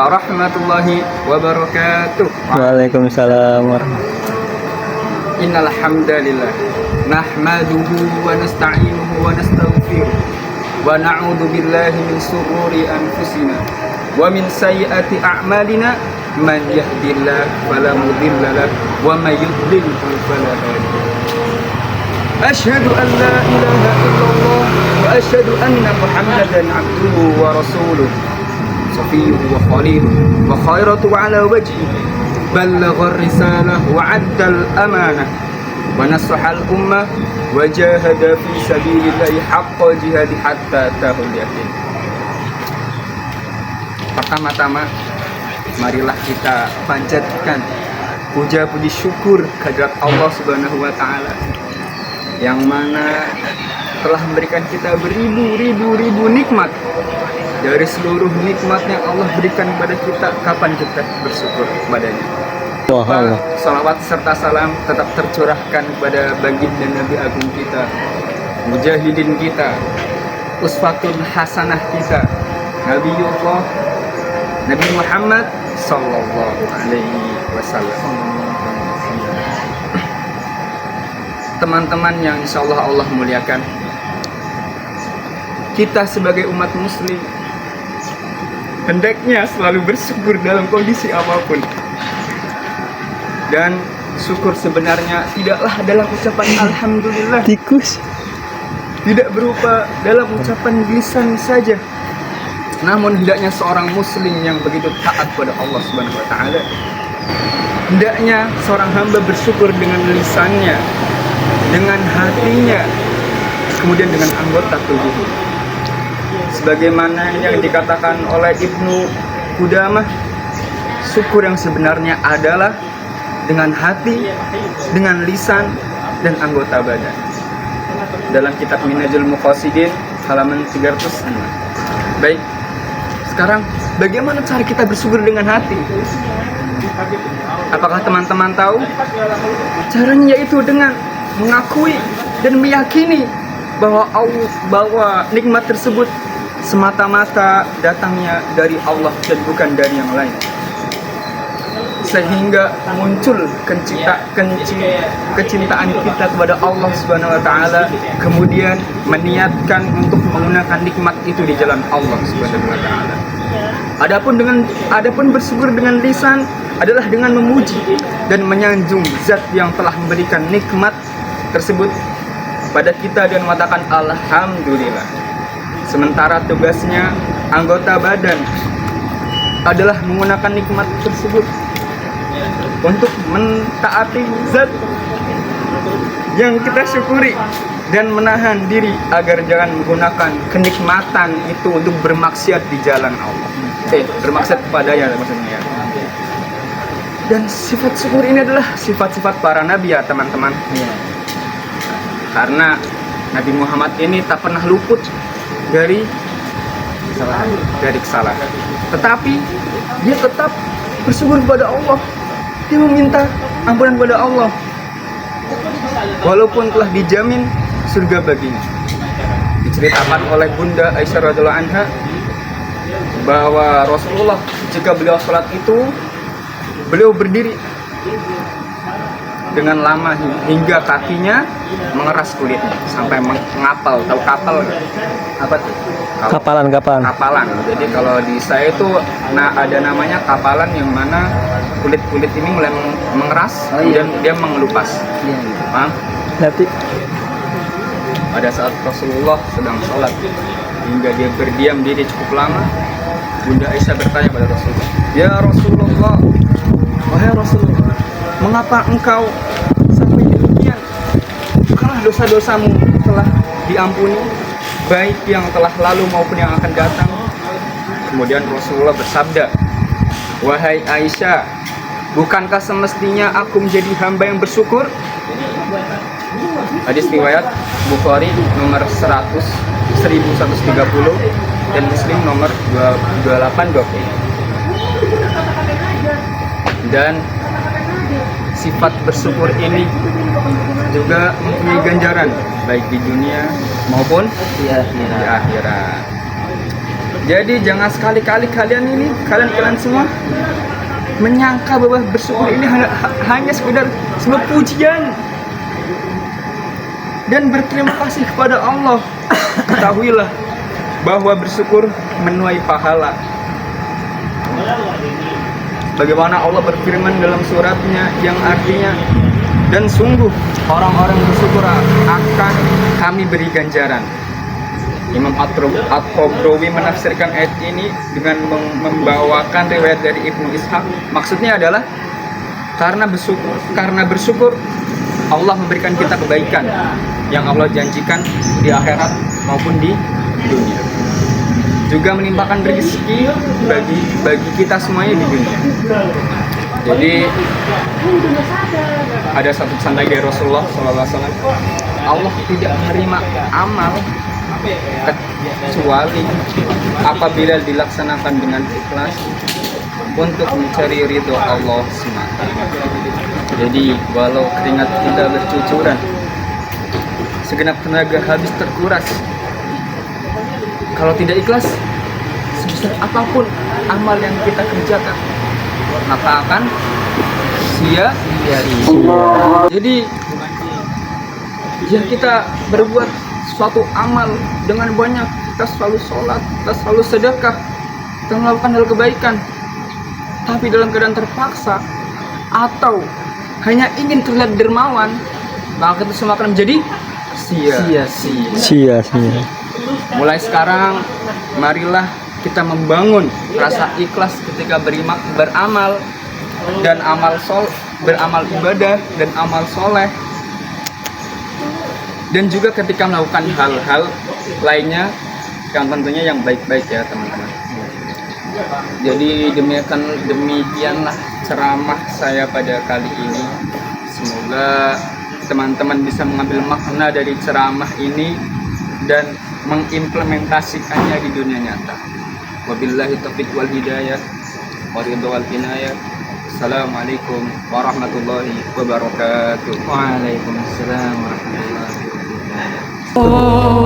warahmatullahi wabarakatuh. Waalaikumsalam warahmatullahi wabarakatuh. Innal hamdalillah nahmaduhu wa nasta'inuhu wa nastaghfiruh wa na'udzu billahi min shururi anfusina wa min sayyiati a'malina man yahdihillahu fala mudilla lahu wa may yudlil fala hadiya lahu. Asyhadu an la ilaha illallah wa asyhadu anna Muhammadan abduhu wa rasuluh safiyuhu wa khaliluhu wa khairatu ala wajhihi ballagha risalah wa addal amanah wa nasahal ummah wa jahada fi sabilillahi haqqa jihadi hatta tahul yakin. Pertama-tama marilah kita panjatkan puja puji syukur kehadirat Allah Subhanahu wa taala yang mana telah memberikan kita beribu-ribu nikmat. Dari seluruh nikmat yang Allah berikan kepada kita, kapan kita bersyukur kepadanya? Salawat serta salam tetap tercurahkan kepada baginda Nabi Agung kita, mujahidin kita, uswatun hasanah kita, Nabiullah Nabi Muhammad sallallahu alaihi wasallam. Teman-teman yang insyaallah Allah muliakan, kita sebagai umat muslim hendaknya selalu bersyukur dalam kondisi apapun. Dan syukur sebenarnya tidaklah dalam ucapan alhamdulillah, tidak berupa dalam ucapan lisan saja. Namun hendaknya seorang muslim yang begitu taat pada Allah Subhanahu wa taala, hendaknya seorang hamba bersyukur dengan lisannya, dengan hatinya, kemudian dengan anggota tubuhnya. Sebagaimana yang dikatakan oleh Ibnu Qudamah, syukur yang sebenarnya adalah dengan hati, dengan lisan, dan anggota badan. Dalam kitab Minhajul Muqasidin halaman 306. Baik, sekarang bagaimana cara kita bersyukur dengan hati? Apakah teman-teman tahu? Caranya yaitu dengan mengakui dan meyakini bahwa nikmat tersebut semata-mata datangnya dari Allah dan bukan dari yang lain, sehingga muncul kecintaan kita kepada Allah Subhanahu wa taala, kemudian meniatkan untuk menggunakan nikmat itu di jalan Allah Subhanahu wa taala. Adapun bersyukur dengan lisan adalah dengan memuji dan menyanjung zat yang telah memberikan nikmat tersebut pada kita dan mengatakan alhamdulillah. Sementara tugasnya anggota badan adalah menggunakan nikmat tersebut untuk mentaati zat yang kita syukuri dan menahan diri agar jangan menggunakan kenikmatan itu untuk bermaksiat di jalan Allah. Bermaksiat kepadanya maksudnya. Dan sifat syukur ini adalah sifat-sifat para nabi ya teman-teman. Karena Nabi Muhammad ini tak pernah luput dari kesalahan. Tetapi dia tetap bersyukur kepada Allah. Dia meminta ampunan kepada Allah, walaupun telah dijamin surga baginya. Diceritakan oleh Bunda Aisyah radhiyallahu anha bahwa Rasulullah jika beliau sholat itu beliau berdiri dengan lama hingga kakinya mengeras kulitnya sampai mengapal. Tahu kapal nggak? Apa tuh? Kapalan. Jadi kalau di saya itu ada namanya kapalan yang mana kulit ini mulai mengeras, kemudian dia mengelupas. Paham? Nanti Pada saat Rasulullah sedang sholat hingga dia berdiam diri cukup lama, Bunda Aisyah bertanya pada Rasulullah, "Ya Rasulullah, wahai Rasulullah, mengapa engkau sampai demikian? Bukankah dosa-dosamu telah diampuni, baik yang telah lalu maupun yang akan datang?" Kemudian Rasulullah bersabda, "Wahai Aisyah, bukankah semestinya aku menjadi hamba yang bersyukur?" Hadis riwayat Bukhari nomor 1130 dan Muslim nomor 2820. Dan sifat bersyukur ini juga mempunyai ganjaran baik di dunia maupun di akhirat. Jadi jangan sekali-kali kalian semua menyangka bahwa bersyukur ini hanya sekedar sebuah pujian dan berterima kasih kepada Allah. Ketahuilah bahwa bersyukur menuai pahala. Bagaimana Allah berfirman dalam suratnya yang artinya, dan sungguh orang-orang bersyukur akan kami beri ganjaran. Imam At-Tabrawi menafsirkan ayat ini dengan membawakan riwayat dari Ibnu Ishaq. Maksudnya adalah karena bersyukur Allah memberikan kita kebaikan yang Allah janjikan di akhirat maupun di dunia. Juga menimpakan rezeki bagi kita semuanya di dunia. Jadi ada satu pesan lagi dari Rasulullah SAW, Allah tidak menerima amal kecuali apabila dilaksanakan dengan ikhlas untuk mencari ridho Allah SWT. Jadi walau keringat kita bercucuran, segenap tenaga habis terkuras, kalau tidak ikhlas, sebesar apapun amal yang kita kerjakan, maka akan sia-sia. Jadi jika kita berbuat suatu amal dengan banyak, kita selalu sholat, kita selalu sedekah, kita melakukan hal kebaikan, tapi dalam keadaan terpaksa atau hanya ingin terlihat dermawan, maka itu semua akan menjadi sia-sia. Mulai sekarang, marilah kita membangun rasa ikhlas ketika beramal dan beramal ibadah dan amal soleh, dan juga ketika melakukan hal-hal lainnya yang tentunya yang baik-baik ya teman-teman. Jadi demikianlah ceramah saya pada kali ini. Semoga teman-teman bisa mengambil makna dari ceramah ini dan mengimplementasikannya di dunia nyata. Wabillahi taufiq wal hidayah wa ridho wal inayah. Assalamualaikum warahmatullahi wabarakatuh. Waalaikumsalam warahmatullahi wabarakatuh.